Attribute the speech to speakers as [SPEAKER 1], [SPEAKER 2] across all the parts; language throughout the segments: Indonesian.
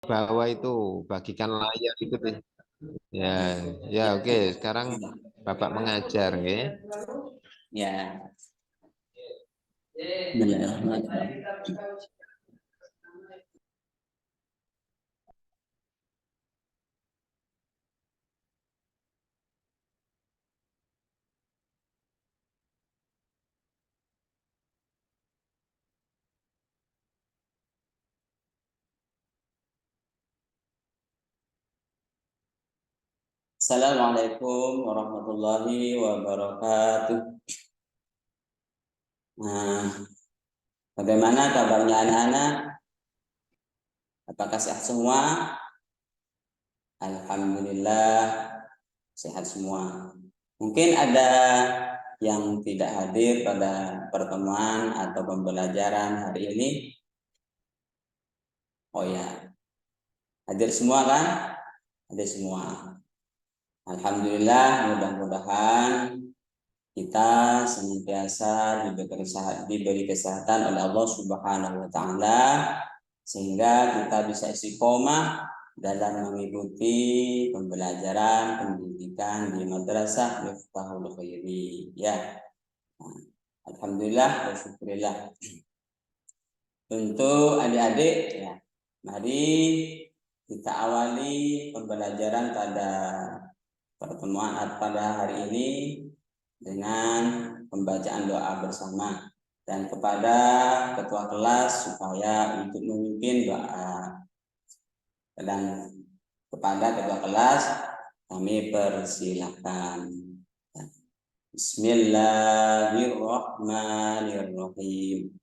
[SPEAKER 1] bawah itu bagikan layar itu deh. Ya, ya
[SPEAKER 2] Ya,
[SPEAKER 1] oke. Sekarang Bapak mengajar, ya.
[SPEAKER 2] ya. Bismillahirrahmanirrahim. Assalamualaikum warahmatullahi wabarakatuh. Nah, bagaimana kabarnya anak-anak? Apakah sehat semua? Alhamdulillah sehat semua. Mungkin ada yang tidak hadir pada pertemuan atau pembelajaran hari ini. Oh ya, hadir semua kan? Hadir semua. Alhamdulillah, mudah-mudahan kita senantiasa diberi kesehatan oleh Allah Subhanahu wa taala sehingga kita bisa istiqomah dalam mengikuti pembelajaran pendidikan di madrasah Miftahul Khairi ya. Alhamdulillah wa syukurillah. Untuk adik-adik ya, mari kita awali pembelajaran pada pertemuan pada hari ini dengan pembacaan doa bersama dan kepada ketua kelas supaya untuk memimpin doa, dan kepada ketua kelas kami persilakan. Bismillahirrahmanirrahim.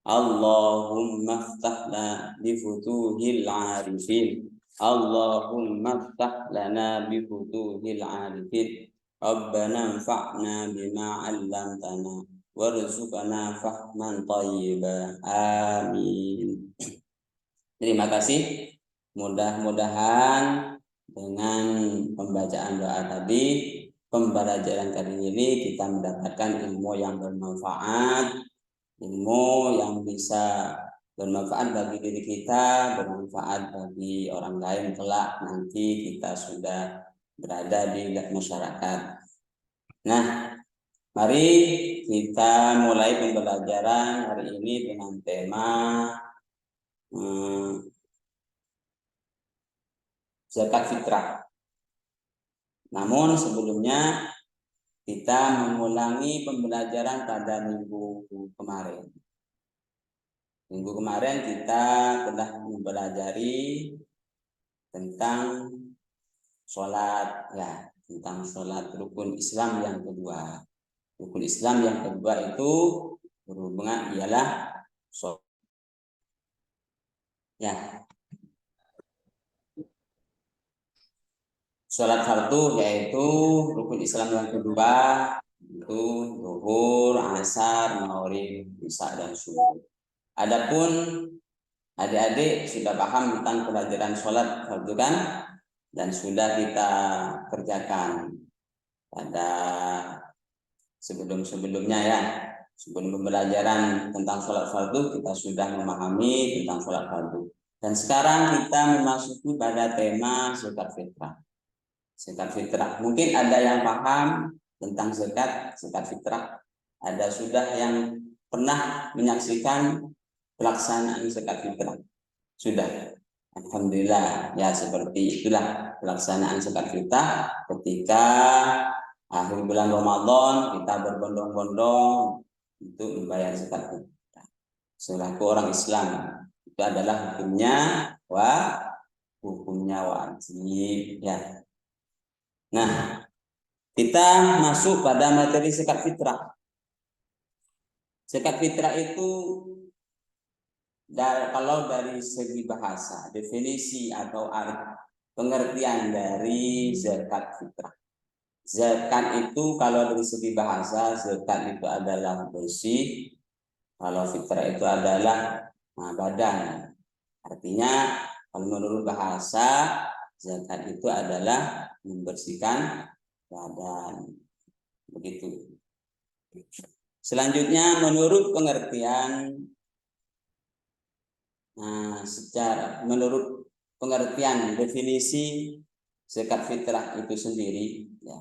[SPEAKER 2] Allahumma ftahna bifutuhil arifin. Allahumma ftah lana bifutuhil arifin. Rabbana anfa'na bima 'allamtana warzuqna fahman thayyiban. Amin. Terima kasih. Mudah-mudahan dengan pembacaan doa tadi, pembelajaran kali ini kita mendapatkan ilmu yang bermanfaat, ilmu yang bisa bermanfaat bagi diri kita, bermanfaat bagi orang lain kelak nanti kita sudah berada di masyarakat. Nah, mari kita mulai pembelajaran hari ini dengan tema zakat fitrah. Namun sebelumnya kita mengulangi pembelajaran pada minggu kemarin. Minggu kemarin kita telah mempelajari tentang sholat, ya, tentang sholat rukun Islam yang kedua. Rukun Islam yang kedua itu berhubungan ialah sholat. Ya, sholat fardu yaitu rukun Islam yang kedua itu zuhur, asar, maghrib, isya dan subuh. Adapun adik-adik sudah paham tentang pelajaran sholat fardu kan, dan sudah kita kerjakan pada sebelum-sebelumnya ya. Sebelum pembelajaran tentang sholat fardu kita sudah memahami tentang sholat fardu. Dan sekarang kita memasuki pada tema zakat fitrah. Zakat fitrah. Mungkin ada yang paham tentang zakat fitrah. Ada sudah yang pernah menyaksikan pelaksanaan zakat fitrah. Sudah. Alhamdulillah. Ya, seperti itulah pelaksanaan zakat fitrah ketika akhir bulan Ramadan kita berbondong-bondong untuk membayar zakat fitrah. Selaku orang Islam itu adalah hukumnya wajib ya. Nah, kita masuk pada materi zakat fitrah. Zakat fitrah itu kalau dari segi bahasa, definisi atau pengertian dari zakat fitrah. Zakat itu kalau dari segi bahasa, zakat itu adalah bersih. Kalau fitrah itu adalah badan. Artinya kalau menurut bahasa, zakat itu adalah membersihkan badan. Begitu. Selanjutnya menurut pengertian menurut pengertian definisi zakat fitrah itu sendiri, ya.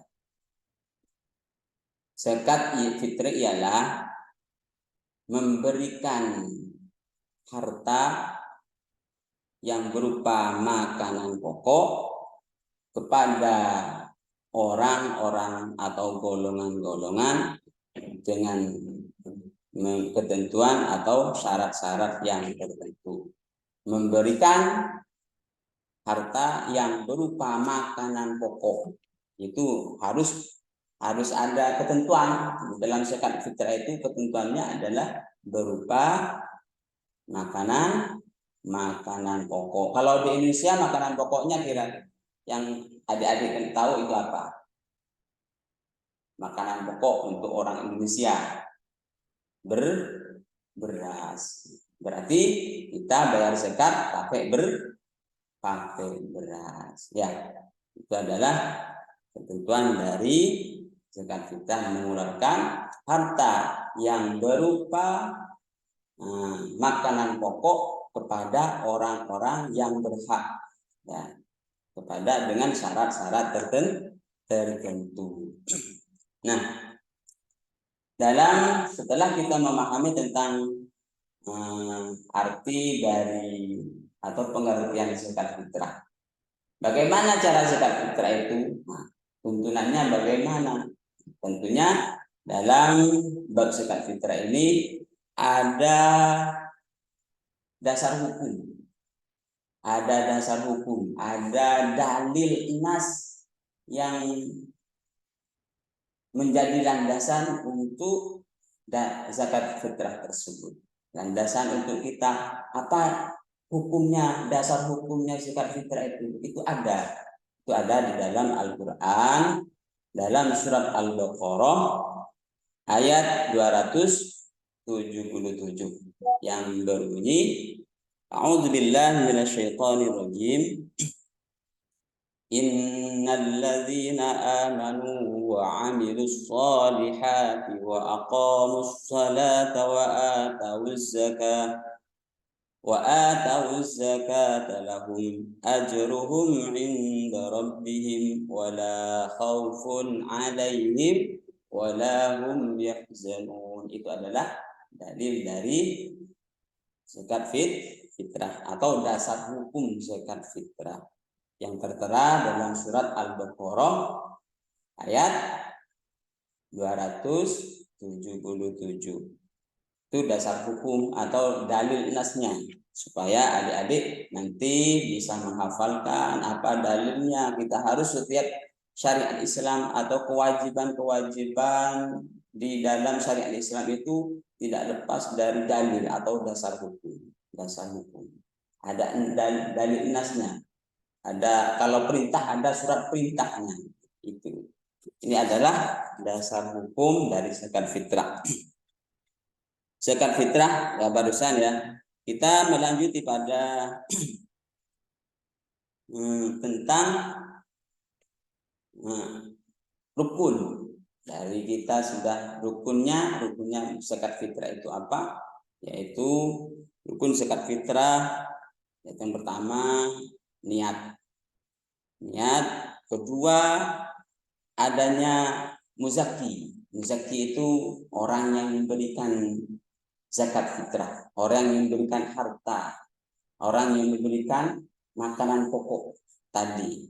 [SPEAKER 2] Zakat fitrah ialah memberikan harta yang berupa makanan pokok kepada orang-orang atau golongan-golongan dengan ketentuan atau syarat-syarat yang tertentu. Memberikan harta yang berupa makanan pokok itu harus ada ketentuan. Dalam zakat fitrah itu ketentuannya adalah berupa makanan pokok. Kalau di Indonesia makanan pokoknya kira yang adik-adik tahu itu apa? Makanan pokok untuk orang Indonesia beras. Berarti kita bayar zakat pakai beras. Ya, itu adalah ketentuan dari zakat fitrah, mengeluarkan harta yang berupa makanan pokok kepada orang-orang yang berhak, ya, kepada dengan syarat-syarat tertentu. Nah, setelah kita memahami tentang arti dari atau pengertian zakat fitrah, bagaimana cara zakat fitrah itu? Nah, tuntunannya bagaimana? Tentunya dalam bab zakat fitrah ini ada dasar hukum, ada dalil nas yang menjadi landasan untuk zakat fitrah tersebut. Landasan untuk kita apa hukumnya, dasar hukumnya zakat fitrah itu ada di dalam Al-Qur'an, dalam surat Al-Baqarah ayat 277 yang berbunyi, A'udzubillahi minasyaitonirrajim. Innal ladzina amanu wa 'amilus solihati wa aqamus salata wa atawuz zakata lahum ajruhum 'inda rabbihim wa la khaufun 'alaihim wa la hum yahzanun. Itu adalah dalil dari zakat fitrah atau dasar hukum zakat fitrah yang tertera dalam surat Al-Baqarah ayat 277. Itu dasar hukum atau dalil nasnya, supaya adik-adik nanti bisa menghafalkan apa dalilnya. Kita harus setiap syariat Islam atau kewajiban-kewajiban di dalam syariat Islam itu tidak lepas dari dalil atau dasar hukum. Ada dalil nasnya. Ada, kalau perintah ada surat perintahnya. Itu. Ini adalah dasar hukum dari zakat fitrah. Zakat fitrah ya barusan ya. Kita melanjuti pada tentang rukun. Dari kita sudah rukunnya zakat fitrah itu apa? Yaitu rukun zakat fitrah yang pertama niat. Kedua adanya muzaki. Muzaki itu orang yang memberikan zakat fitrah, orang yang memberikan harta, orang yang memberikan makanan pokok tadi,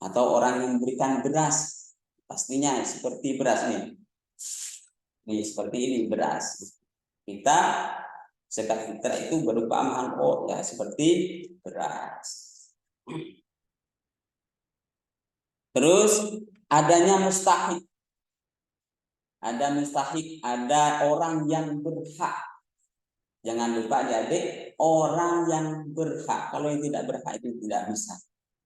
[SPEAKER 2] atau orang yang memberikan beras. Pastinya seperti beras nih. Seperti ini beras. Kita zakat fitrah itu berupa makanan pokok ya, seperti beras. Terus adanya mustahik. Ada mustahik, ada orang yang berhak. Jangan lupa adik-adik, orang yang berhak. Kalau yang tidak berhak itu tidak bisa.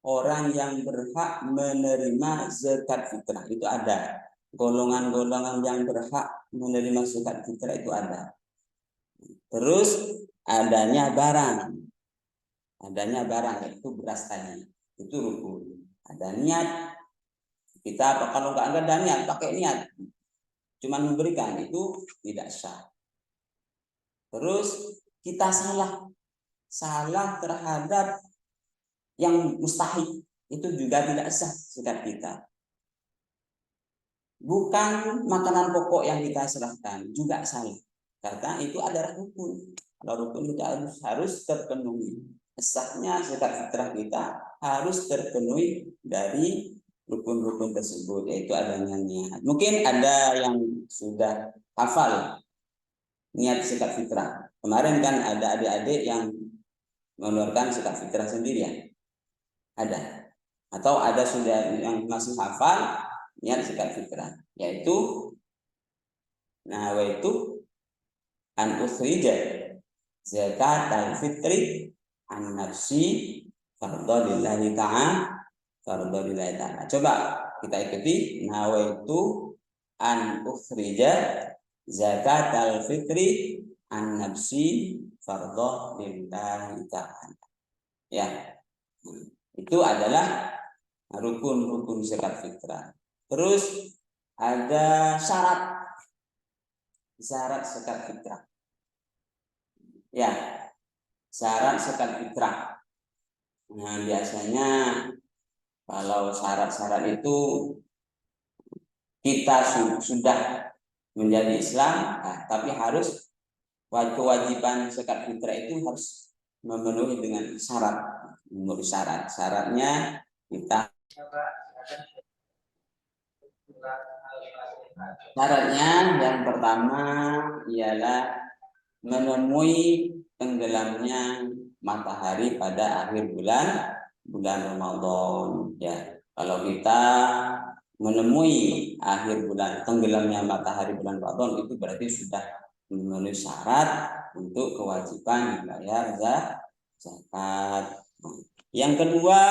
[SPEAKER 2] Orang yang berhak menerima zakat fitrah itu ada. Golongan-golongan yang berhak menerima zakat fitrah itu ada. Terus adanya barang. Adanya barang itu beras tadi. Itu rukun. Ada niat. Kita kalau nggak ada niat, pakai niat. Cuman memberikan itu tidak sah. Terus kita salah terhadap yang mustahil itu juga tidak sah zakat kita. Bukan makanan pokok yang kita serahkan juga salah, karena itu adalah rukun. Kalau rukun itu harus terpenuhi. Sahnya zakat fitrah kita harus terpenuhi dari rukun-rukun tersebut, yaitu adanya niat. Mungkin ada yang sudah hafal niat zakat fitrah. Kemarin kan ada adik-adik yang mengeluarkan zakat fitrah sendiri ya. Ada. Atau ada sudah yang masih hafal niat zakat fitrah, yaitu nawaitu an ukhrija zakat al-fitri an nafsi fardhu lillahi ta'ala. Coba kita ikuti, nawaitu an ukhrija zakat al-fitri an nafsi fardhu lillahi ta'ala. Ya. Itu adalah rukun-rukun zakat fitrah. Terus ada syarat zakat fitrah. Ya, syarat zakat fitrah. Nah, biasanya kalau syarat-syarat itu kita sudah menjadi Islam, tapi harus kewajiban zakat fitrah itu harus memenuhi dengan syarat. Menurut syaratnya kita syaratnya yang pertama ialah menemui tenggelamnya matahari pada akhir bulan Ramadan. Ya, kalau kita menemui akhir bulan tenggelamnya matahari bulan Ramadan, itu berarti sudah memenuhi syarat untuk kewajiban membayar zakat. Yang kedua,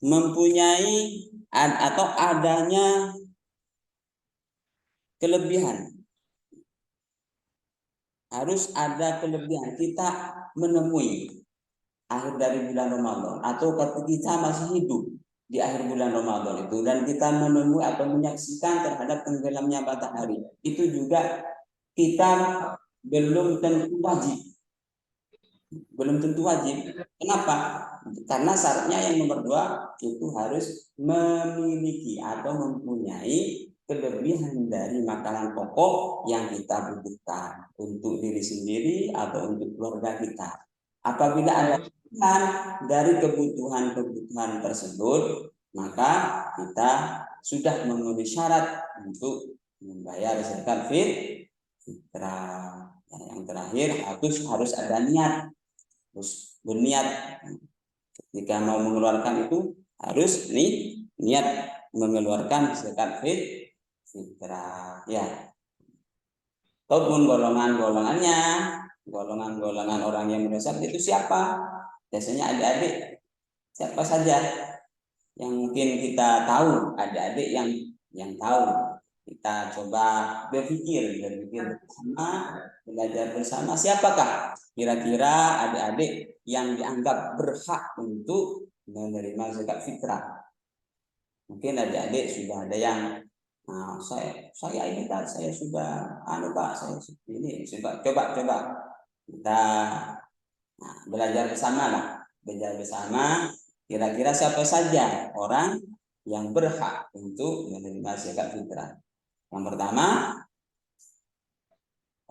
[SPEAKER 2] mempunyai atau adanya kelebihan. Harus ada kelebihan. Kita menemui akhir dari bulan Ramadan, atau ketika kita masih hidup di akhir bulan Ramadan itu, dan kita menemui atau menyaksikan terhadap tenggelamnya matahari, itu juga kita belum tentu wajib. Belum tentu wajib. Kenapa? Karena syaratnya yang nomor 2 itu harus memiliki atau mempunyai kelebihan dari makanan pokok yang kita butuhkan untuk diri sendiri atau untuk keluarga kita. Apabila ada kelebihan dari kebutuhan-kebutuhan tersebut, maka kita sudah memenuhi syarat untuk membayar zakat fitrah. Yang terakhir harus ada niat. Terus berniat ketika mau mengeluarkan itu harus niat mengeluarkan zakat fitrah ya. Ataupun golongan orang yang mendosa itu siapa? Biasanya adik-adik siapa saja yang mungkin kita tahu, adik-adik yang tahu. Kita coba berpikir bersama, belajar bersama, siapakah kira-kira adik-adik yang dianggap berhak untuk menerima zakat fitrah. Mungkin adik-adik sudah ada yang saya ini Pak, saya sudah Pak, saya ini coba kita belajar bersama kira-kira siapa saja orang yang berhak untuk menerima zakat fitrah. Yang pertama,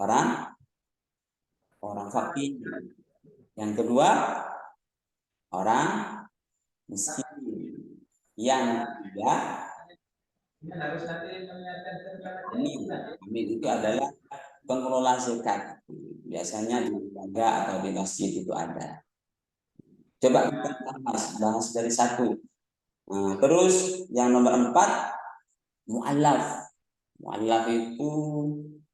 [SPEAKER 2] orang fakir. Yang kedua, orang miskin. Yang ketiga, amin itu adalah pengelola zakat. Biasanya di lembaga atau di masjid itu ada. Coba kita bahas dari satu. Terus yang nomor 4, mu'allaf. Mu'allaf itu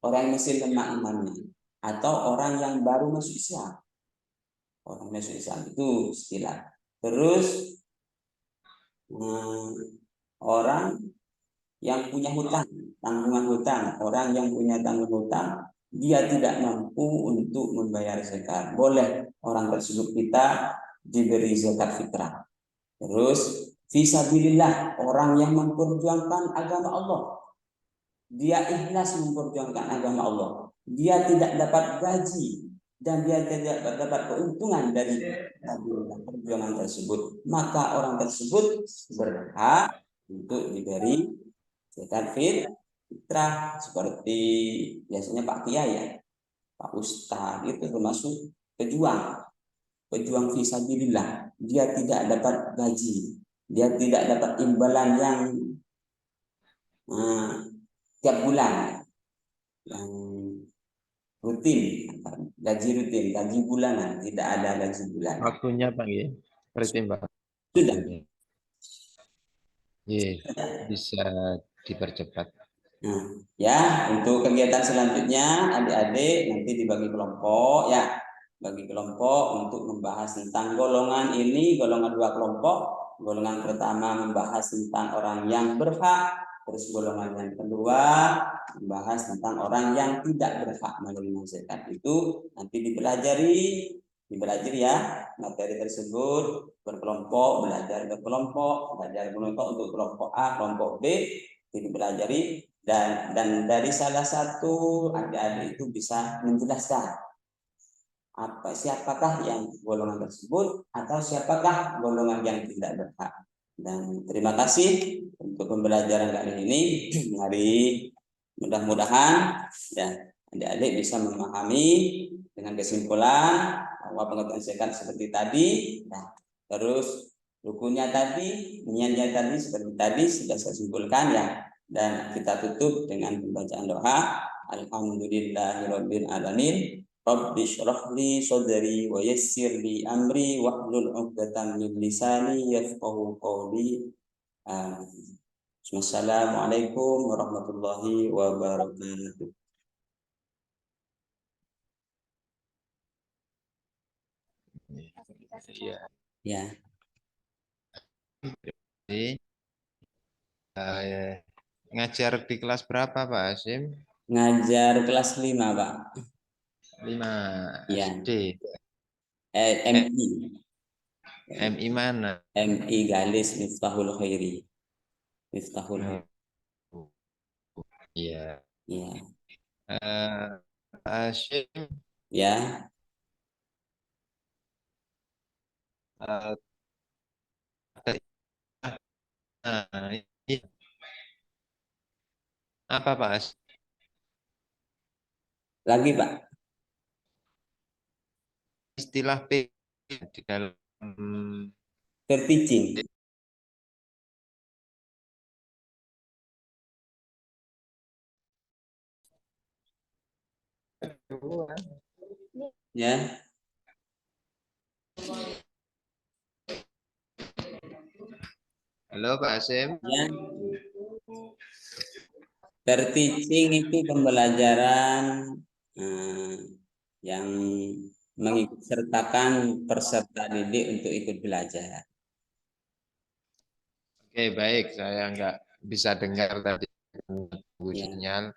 [SPEAKER 2] orang yang masih lemah imannya atau orang yang baru masuk Islam. Orang masuk Islam itu istilah. Terus orang yang punya hutang, tanggungan hutang. Orang yang punya tanggungan hutang, dia tidak mampu untuk membayar zakat. Boleh orang tersebut kita diberi zakat fitrah. Terus fisabilillah, orang yang memperjuangkan agama Allah. Dia ikhlas memperjuangkan agama Allah. Dia tidak dapat gaji dan dia tidak mendapat keuntungan dari perjuangan tersebut, maka orang tersebut berhak untuk diberi zakat fitrah, seperti biasanya Pak Kiai ya, Pak Ustadz itu termasuk pejuang fisabilillah. Dia tidak dapat gaji, dia tidak dapat imbalan yang tiap bulan, yang rutin, gaji bulanan, tidak ada gaji bulanan.
[SPEAKER 1] Waktunya Pak ya, pertimbang
[SPEAKER 2] Sudah.
[SPEAKER 1] waktunya. Yes, bisa dipercepat.
[SPEAKER 2] Nah, ya, untuk kegiatan selanjutnya adik-adik nanti dibagi kelompok ya, bagi kelompok untuk membahas tentang golongan ini, golongan dua kelompok. Golongan pertama membahas tentang orang yang berhak, terus golongan yang kedua membahas tentang orang yang tidak berhak menerima zakat. Itu nanti dipelajari ya materi tersebut berkelompok, belajar berkelompok untuk kelompok A, kelompok B, dipelajari. Dan dari salah satu adik-adik itu bisa menjelaskan siapakah yang golongan tersebut atau siapakah golongan yang tidak berhak. Dan terima kasih untuk pembelajaran kali ini. Mari mudah-mudahan ya adik-adik bisa memahami dengan kesimpulan bahwa pengetahuan zakat seperti tadi. Nah, terus rukunnya tadi, niatnya tadi seperti tadi sudah saya simpulkan ya. Dan kita tutup dengan pembacaan doa. Alhamdulillahirabbil alamin. Rabbi shrah li sadri wa yassir li amri wahlul 'uqdatam min lisani yafqahu qawli. Wassalamualaikum warahmatullahi wabarakatuh.
[SPEAKER 1] Iya.
[SPEAKER 2] Ya,
[SPEAKER 1] Jadi, ngajar di kelas berapa Pak Hasim?
[SPEAKER 2] ngajar kelas 5, Pak.
[SPEAKER 1] 5
[SPEAKER 2] Ya,
[SPEAKER 1] SD.
[SPEAKER 2] MI.
[SPEAKER 1] MI mana?
[SPEAKER 2] MI Galis Miftahul Khairi. Miftahul Khairi.
[SPEAKER 1] Iya.
[SPEAKER 2] Ya.
[SPEAKER 1] Pak Hasim,
[SPEAKER 2] Ya,
[SPEAKER 1] iya. Apa Pak Hasim?
[SPEAKER 2] lagi, Pak.
[SPEAKER 1] Istilah P di dalam
[SPEAKER 2] Terteaching. Ya,
[SPEAKER 1] Halo Pak Hasim.
[SPEAKER 2] ya. Terteaching itu pembelajaran yang mengikut sertakan peserta didik untuk ikut belajar.
[SPEAKER 1] Oke, baik. Saya nggak bisa dengar tadi
[SPEAKER 2] Ya.
[SPEAKER 1] sinyal.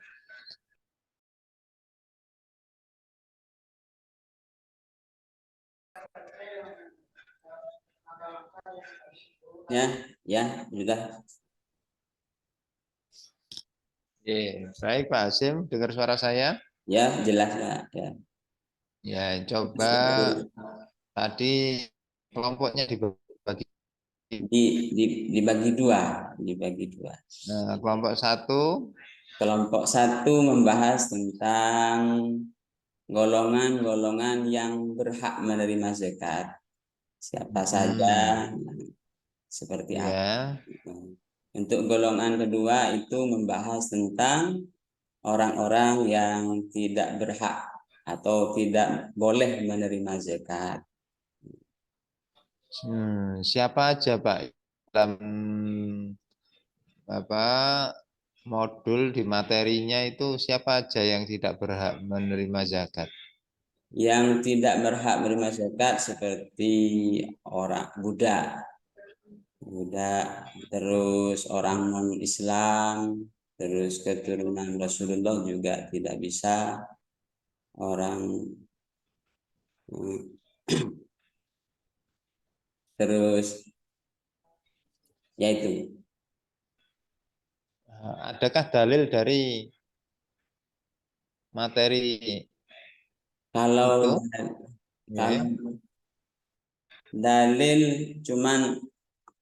[SPEAKER 2] Ya, ya, sudah.
[SPEAKER 1] Oke, baik Pak Hasim, dengar suara saya?
[SPEAKER 2] Ya, jelas, Pak. Ya.
[SPEAKER 1] Ya, coba tadi kelompoknya dibagi.
[SPEAKER 2] Dibagi dua, dibagi dua.
[SPEAKER 1] Nah, kelompok satu.
[SPEAKER 2] Kelompok satu membahas tentang golongan-golongan yang berhak menerima zakat. Siapa saja, seperti apa.
[SPEAKER 1] Ya.
[SPEAKER 2] Untuk golongan kedua itu membahas tentang orang-orang yang tidak berhak atau tidak boleh menerima zakat.
[SPEAKER 1] Siapa aja Pak dalam modul di materinya itu siapa aja yang tidak berhak menerima zakat?
[SPEAKER 2] Yang tidak berhak menerima zakat seperti orang budak, terus orang non-Islam, terus keturunan Rasulullah juga tidak bisa, orang terus yaitu
[SPEAKER 1] Adakah dalil dari materi
[SPEAKER 2] Kalau
[SPEAKER 1] Itu
[SPEAKER 2] kalau
[SPEAKER 1] ya.
[SPEAKER 2] dalil cuman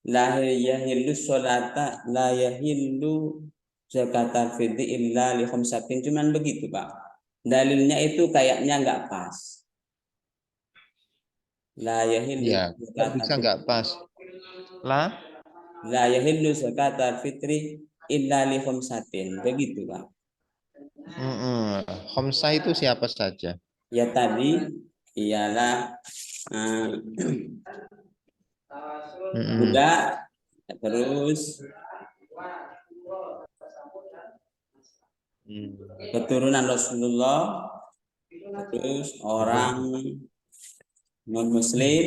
[SPEAKER 2] la yahillu sholata la yahillu zakatul fitri illa li khamsatin, cuman begitu Pak. Dalilnya itu kayaknya nggak pas. La yahillu
[SPEAKER 1] Ya, kok
[SPEAKER 2] zakatul
[SPEAKER 1] bisa
[SPEAKER 2] fitri,
[SPEAKER 1] nggak pas? Lah,
[SPEAKER 2] la yahillu zakatul fitri illa li khamsatin. Begitu Pak.
[SPEAKER 1] Homsa itu siapa saja?
[SPEAKER 2] Ya tadi ialah eh,
[SPEAKER 1] Mm-mm.
[SPEAKER 2] budak, terus
[SPEAKER 1] Hmm.
[SPEAKER 2] keturunan Rasulullah, terus orang non muslim.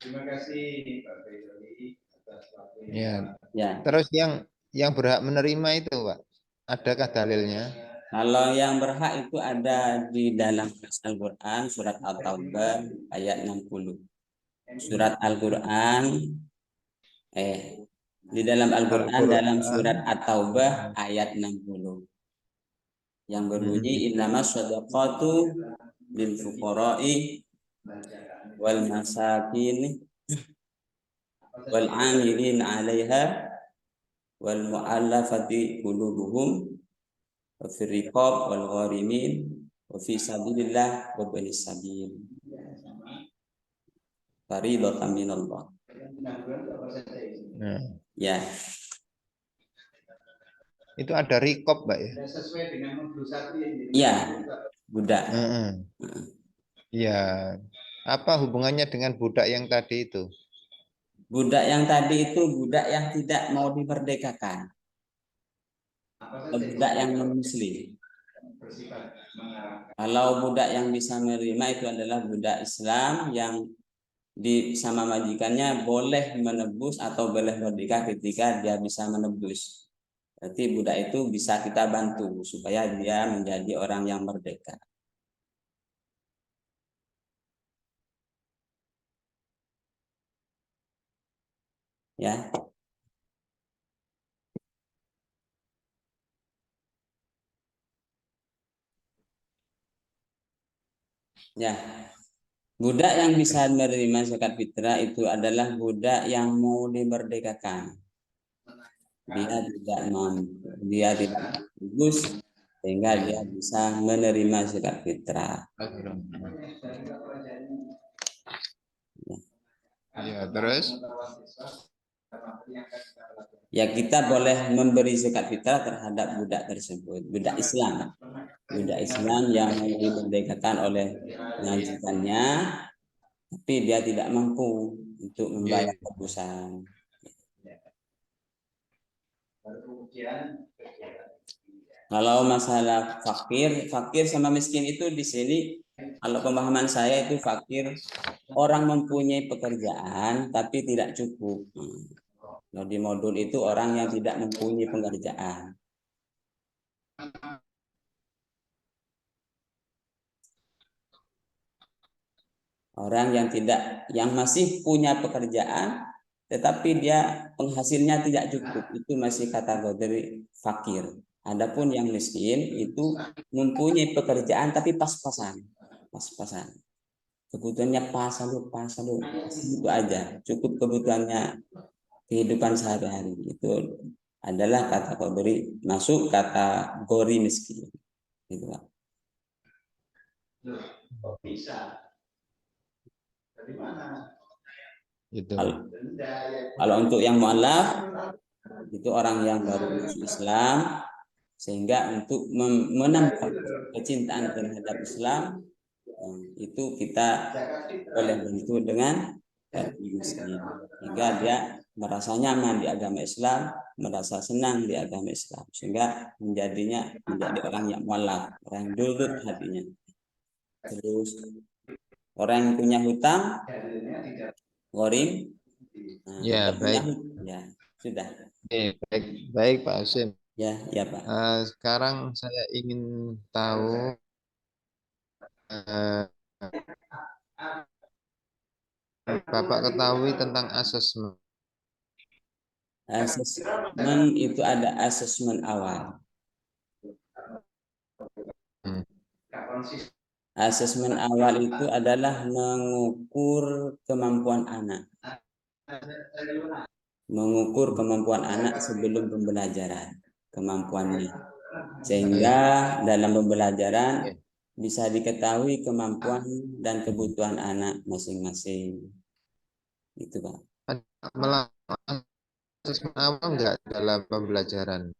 [SPEAKER 3] Terima kasih Pak Febri atas waktunya.
[SPEAKER 1] Ya.
[SPEAKER 2] Ya,
[SPEAKER 1] Terus yang berhak menerima itu, Pak, adakah dalilnya?
[SPEAKER 2] kalau yang berhak itu ada di dalam Al-Quran surat At-Taubah ayat 60. Surat Al-Quran di dalam Al-Quran dalam
[SPEAKER 1] Al-Qur'an.
[SPEAKER 2] surat At-Taubah ayat 60 yang berbunyi
[SPEAKER 1] Mm-mm.
[SPEAKER 2] innamas shadaqatu lil fuqara'i wal masakin wal 'amilin 'alaiha wal mu'allafati qulubuhum wa fir riqab wal gharimin wa fi sabilillah wa banis sabil faridatan minallah.
[SPEAKER 1] Nah,
[SPEAKER 2] Ya,
[SPEAKER 1] itu ada rikop, Mbak ya?
[SPEAKER 3] Sesuai dengan modul 1 yang
[SPEAKER 2] iya, budak.
[SPEAKER 1] Mm-mm. Ya, apa hubungannya dengan budak yang tadi itu?
[SPEAKER 2] Budak yang tadi itu budak yang tidak mau dimerdekakan. Budak yang non-muslim.
[SPEAKER 3] bersifat mengarahkan.
[SPEAKER 2] Kalau budak yang bisa menerima itu adalah budak Islam yang sama majikannya boleh menebus atau boleh merdeka ketika dia bisa menebus. Berarti budak itu bisa kita bantu supaya dia menjadi orang yang merdeka. Ya, ya. Budak yang bisa menerima zakat fitrah itu adalah budak yang mau dimerdekakan. Dia tidak mampu, dia tidak bagus sehingga dia bisa menerima zakat fitrah.
[SPEAKER 1] Ya, terus?
[SPEAKER 2] Ya kita boleh memberi zakat fitrah terhadap budak tersebut, budak Islam yang mau dimerdekakan oleh majikannya, tapi dia tidak mampu untuk membayar tebusan. Kalau masalah fakir sama miskin itu di sini, kalau pemahaman saya itu fakir orang mempunyai pekerjaan tapi tidak cukup. Nah, di modul itu orang yang tidak mempunyai pekerjaan. Orang yang masih punya pekerjaan, tetapi dia penghasilnya tidak cukup, itu masih kategori fakir. Adapun yang miskin itu mempunyai pekerjaan tapi pas-pasan. Kebutuhannya pas lalu itu aja, cukup kebutuhannya kehidupan sehari-hari. Itu adalah kategori masuk kategori miskin. Gitu, Pak.
[SPEAKER 3] Bisa. Dari mana?
[SPEAKER 1] Itu.
[SPEAKER 2] Kalau untuk yang mu'alaf itu orang yang baru masuk Islam, sehingga untuk menambah kecintaan terhadap Islam itu kita boleh bantu dengan miskin, sehingga dia merasa nyaman di agama Islam, merasa senang di agama Islam, sehingga menjadi orang yang mu'alaf, orang yang dulur hatinya. Terus orang yang punya hutang, gharim,
[SPEAKER 1] Ya, baik.
[SPEAKER 2] Ya, sudah.
[SPEAKER 1] Baik, baik Pak Hasim.
[SPEAKER 2] Ya Pak.
[SPEAKER 1] Sekarang saya ingin tahu eh, Bapak ketahui tentang asesmen.
[SPEAKER 2] Asesmen itu ada asesmen awal.
[SPEAKER 3] konsisten.
[SPEAKER 2] Asesmen awal itu adalah mengukur kemampuan anak. Mengukur kemampuan anak sebelum pembelajaran, kemampuannya. Sehingga dalam pembelajaran bisa diketahui kemampuan dan kebutuhan anak masing-masing. Itu, Pak.
[SPEAKER 1] Melakukan asesmen awal enggak dalam pembelajaran?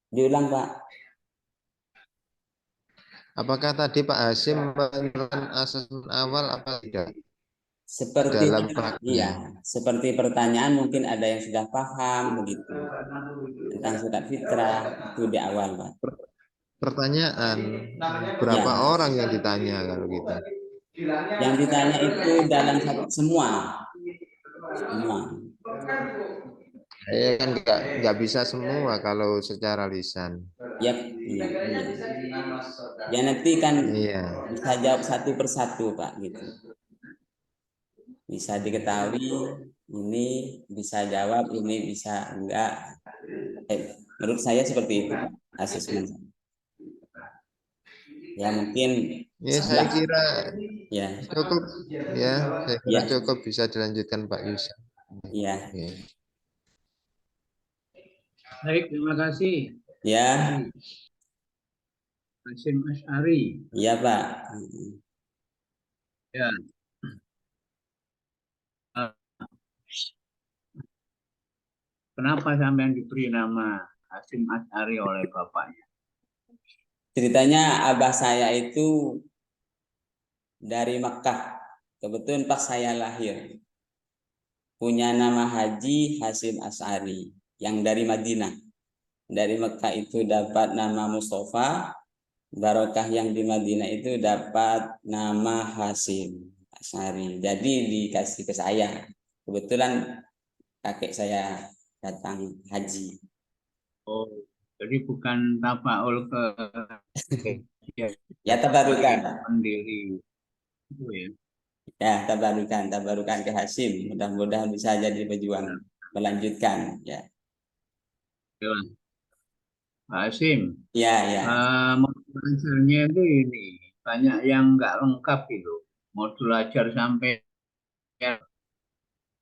[SPEAKER 2] Diulang, Pak.
[SPEAKER 1] Apakah tadi Pak Hasim melakukan asesmen awal apa tidak?
[SPEAKER 2] Seperti
[SPEAKER 1] Dalam praktek.
[SPEAKER 2] iya, seperti pertanyaan mungkin ada yang sudah paham begitu tentang zakat fitrah itu di awal, Pak.
[SPEAKER 1] Pertanyaan, berapa
[SPEAKER 2] Ya.
[SPEAKER 1] orang yang ditanya kalau gitu?
[SPEAKER 2] Yang ditanya itu dalam semua.
[SPEAKER 1] Kan nggak bisa semua kalau secara lisan.
[SPEAKER 2] Ya, iya, iya. Ya nanti kan
[SPEAKER 1] Iya.
[SPEAKER 2] bisa jawab satu persatu, Pak, gitu. Bisa diketahui ini bisa jawab, ini bisa enggak. Menurut saya seperti itu, Pak, asesmen. Ya mungkin
[SPEAKER 1] Ya saya kira
[SPEAKER 2] ya.
[SPEAKER 1] cukup ya, saya kira
[SPEAKER 2] Ya.
[SPEAKER 1] cukup bisa dilanjutkan Pak Yusuf.
[SPEAKER 2] Ya.
[SPEAKER 1] Ya.
[SPEAKER 4] Baik, terima kasih.
[SPEAKER 2] Ya.
[SPEAKER 4] Hasyim Asy'ari.
[SPEAKER 2] Iya, Pak.
[SPEAKER 4] Ya. Kenapa sampai yang diberi nama Hasyim Asy'ari oleh bapaknya?
[SPEAKER 2] Ceritanya abah saya itu dari Mekah. Kebetulan pas saya lahir. Punya nama Haji Hasyim Asy'ari yang dari Madinah. Dari Mekah itu dapat nama Mustafa, Barokah yang di Madinah itu dapat nama Hasyim Asy'ari. Jadi dikasih ke saya. Kebetulan kakek saya datang haji.
[SPEAKER 4] Oh, jadi bukan tafaul ke
[SPEAKER 2] Ya tabarukan.
[SPEAKER 4] pendiri itu ya.
[SPEAKER 2] Ya tabarukan ke Hasyim. Mudah-mudahan bisa jadi pejuang melanjutkan. Ya.
[SPEAKER 4] Pak Hasyim,
[SPEAKER 2] Ya.
[SPEAKER 4] modul ajarnya itu ini banyak yang nggak lengkap itu. Modul ajar sampai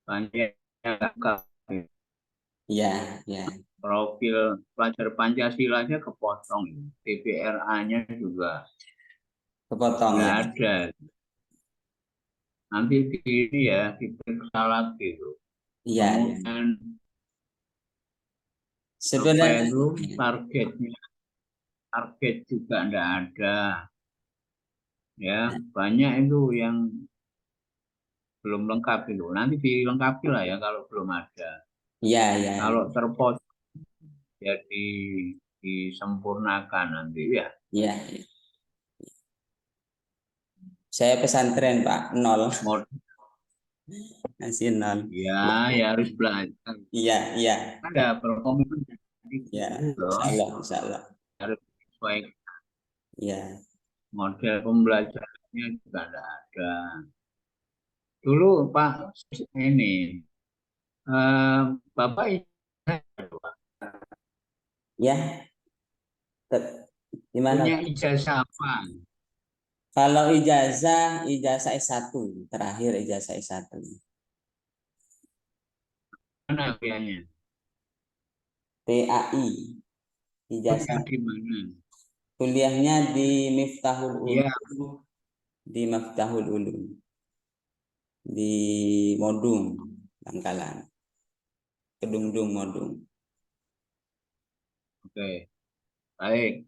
[SPEAKER 4] banyak yang nggak lengkap.
[SPEAKER 2] Ya.
[SPEAKER 4] Profil pelajar Pancasila-nya kepotong, TPRA-nya juga
[SPEAKER 2] Kepotong
[SPEAKER 4] nggak
[SPEAKER 2] ya.
[SPEAKER 4] ada. Nanti di ini ya diperiksa lagi itu.
[SPEAKER 2] Iya.
[SPEAKER 4] Kemudian apa
[SPEAKER 2] Sebenarnya
[SPEAKER 4] itu targetnya, target juga nggak ada. Ya banyak itu yang belum lengkap itu. Nanti dilengkapi lah ya kalau belum ada.
[SPEAKER 2] ya.
[SPEAKER 4] Kalau terpotong ya disempurnakan nanti ya.
[SPEAKER 2] Ya. Saya pesantren, Pak, 0. Masih 0.
[SPEAKER 4] Ya harus belajar.
[SPEAKER 2] Iya.
[SPEAKER 4] Ada berkomitmen.
[SPEAKER 2] Ya,
[SPEAKER 4] Loh,
[SPEAKER 2] insya Allah.
[SPEAKER 4] harus sesuai
[SPEAKER 2] Ya.
[SPEAKER 4] model pembelajarannya juga ada. Dulu Pak ini Bapak
[SPEAKER 2] Ya. Gimana?
[SPEAKER 4] punya ijazah apa?
[SPEAKER 2] Kalau ijazah S1, terakhir ijazah S1.
[SPEAKER 4] Mana kuliahnya?
[SPEAKER 2] PAI. Ijazah
[SPEAKER 4] Kuliah di mana?
[SPEAKER 2] kuliahnya di Miftahul
[SPEAKER 4] Ya,
[SPEAKER 2] Ulum. Di Miftahul Ulum. Di Modung, Bangkalan. Kedungdung Modung.
[SPEAKER 4] oke. Baik.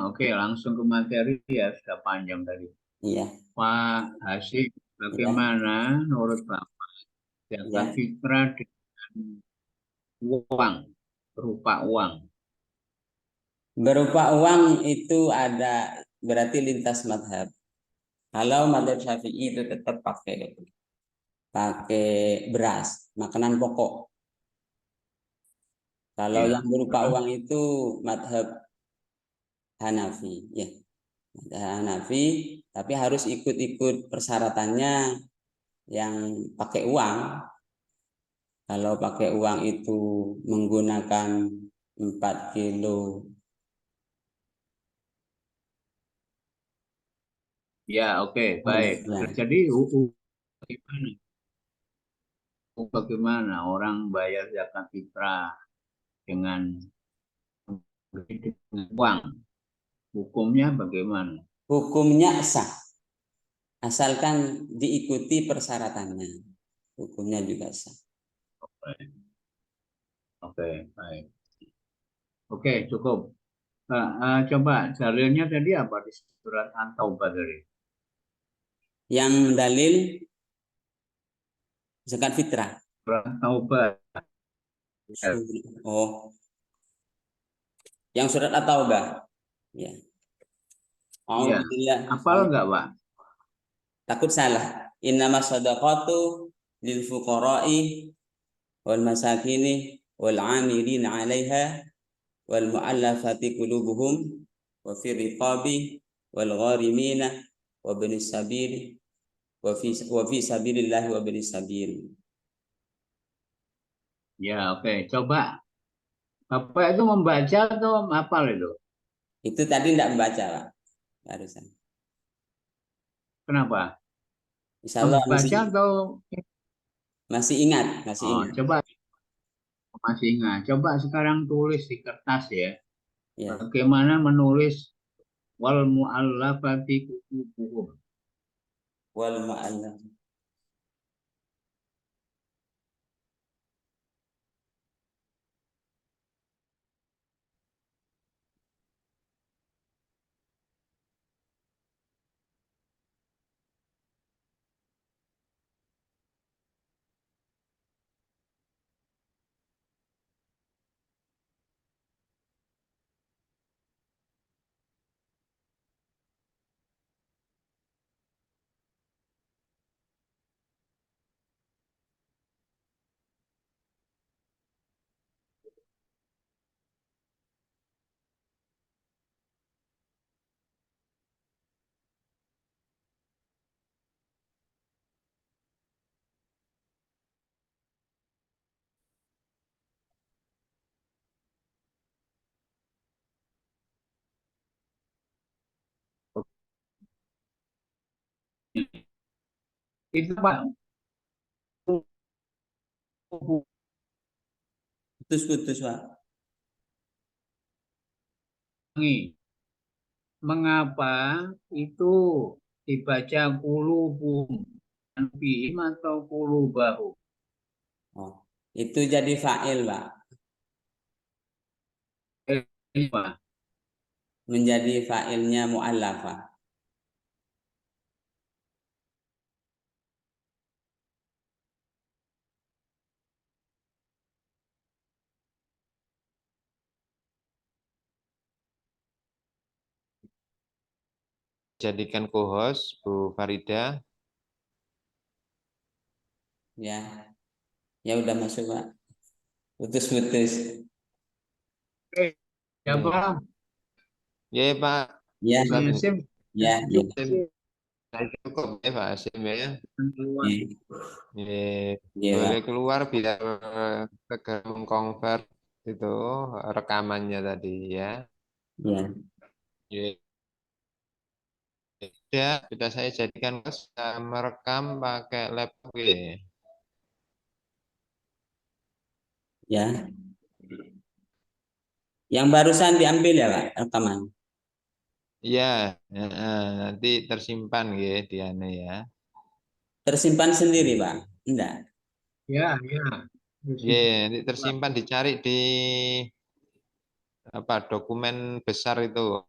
[SPEAKER 4] Oke, langsung ke materi ya, sudah panjang tadi.
[SPEAKER 2] Iya.
[SPEAKER 4] Pak Hasyim, bagaimana menurut Bapak zakat
[SPEAKER 2] Ya.
[SPEAKER 4] fitrah dengan uang, berupa uang?
[SPEAKER 2] Berupa uang itu ada berarti lintas madhab. Kalau madhab Syafi'i itu tetap pakai beras, makanan pokok. Kalau
[SPEAKER 4] Ya.
[SPEAKER 2] yang berupa uang itu madhab Hanafi, ya. Madhab Hanafi, tapi harus ikut-ikut persyaratannya yang pakai uang. Kalau pakai uang itu menggunakan 4 kilo
[SPEAKER 4] Ya, oke, baik.
[SPEAKER 2] Ya.
[SPEAKER 4] Jadi bagaimana? Bagaimana orang bayar zakat fitrah dengan uang? Hukumnya bagaimana?
[SPEAKER 2] Hukumnya sah, asalkan diikuti persyaratannya. Hukumnya juga sah.
[SPEAKER 4] Oke, baik. Oke, cukup. Coba dalilnya tadi apa di surat An-Taubah tadi?
[SPEAKER 2] Yang dalil zakat fitrah.
[SPEAKER 4] Surat Taubah.
[SPEAKER 2] Oh, yang surat At-Taubah. Ya.
[SPEAKER 4] Iya.
[SPEAKER 2] Alhamdulillah.
[SPEAKER 4] Hafal enggak, Pak?
[SPEAKER 2] Takut salah. Innama shadaqatu lil fuqara'i wal masakini wal 'amilina 'alaiha wal mu'allafati qulubuhum wa fi riqabi wal gharimina wa binis sabili wa fi sabilillah wa binis sabil.
[SPEAKER 4] Ya, oke. Coba Bapak itu membaca atau hafal itu?
[SPEAKER 2] Itu tadi tidak membaca, Pak. Barusan.
[SPEAKER 4] Kenapa?
[SPEAKER 2] Insyaallah
[SPEAKER 4] Membaca atau
[SPEAKER 2] masih ingat, masih
[SPEAKER 4] oh,
[SPEAKER 2] ingat.
[SPEAKER 4] coba masih ingat. Coba sekarang tulis di kertas ya.
[SPEAKER 2] Ya.
[SPEAKER 4] Bagaimana menulis wal mu'allafati qulubuhum.
[SPEAKER 2] Wal mu'allaf.
[SPEAKER 4] Itu Pak
[SPEAKER 2] Putus-putus, Pak.
[SPEAKER 4] ulangi. Mengapa itu dibaca qulubum bihim atau qulubahu?
[SPEAKER 2] Oh, itu jadi fa'il, Pak.
[SPEAKER 4] Pak.
[SPEAKER 2] Menjadi fa'ilnya mu'allafah.
[SPEAKER 1] Jadikan co-host Bu Farida.
[SPEAKER 2] Ya. Ya udah masuk, Pak. Putus-putus.
[SPEAKER 4] Ya Pak.
[SPEAKER 1] Ya Pak.
[SPEAKER 2] Ya,
[SPEAKER 1] Ustaz ini.
[SPEAKER 4] Hasim.
[SPEAKER 2] ya, ya.
[SPEAKER 1] Cukup ya Pak Hasim ya.
[SPEAKER 2] Ya,
[SPEAKER 1] Ya,
[SPEAKER 2] ya, Pak.
[SPEAKER 1] boleh keluar biar segera mengkonvert itu rekamannya tadi ya.
[SPEAKER 2] Ya.
[SPEAKER 1] Ya, sudah saya jadikan merekam pakai laptop ya.
[SPEAKER 2] Ya. Yang barusan diambil ya, Pak, rekaman.
[SPEAKER 1] Iya, nanti tersimpan ya di ane ya.
[SPEAKER 2] Tersimpan sendiri, Pak. Enggak.
[SPEAKER 4] Ya, ya.
[SPEAKER 1] Ya, nanti tersimpan dicari di apa dokumen besar itu.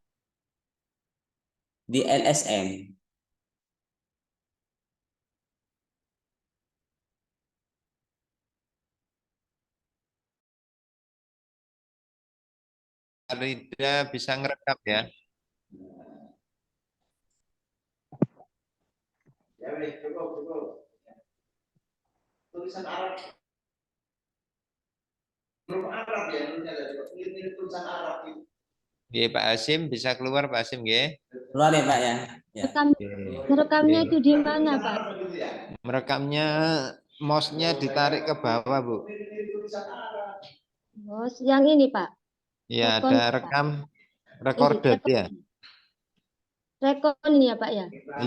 [SPEAKER 2] Di LSM.
[SPEAKER 1] Rida bisa ngerekam ya.
[SPEAKER 3] Ya, weh, cukup, cukup. Tulisan Arab. Belum Arab ya, ini tulisan Arab itu.
[SPEAKER 1] Ya, Pak Hasim bisa keluar Pak Hasim ya.
[SPEAKER 2] Keluar ya, Pak ya. Ya.
[SPEAKER 5] Merekamnya itu di mana, Pak?
[SPEAKER 1] Merekamnya mouse-nya ditarik ke bawah, Bu.
[SPEAKER 5] Oh, yang ini, Pak.
[SPEAKER 1] Ya,
[SPEAKER 5] Rekon,
[SPEAKER 1] ada
[SPEAKER 5] Pak.
[SPEAKER 1] rekam recorded ya.
[SPEAKER 5] Rekon ini ya, Pak ya.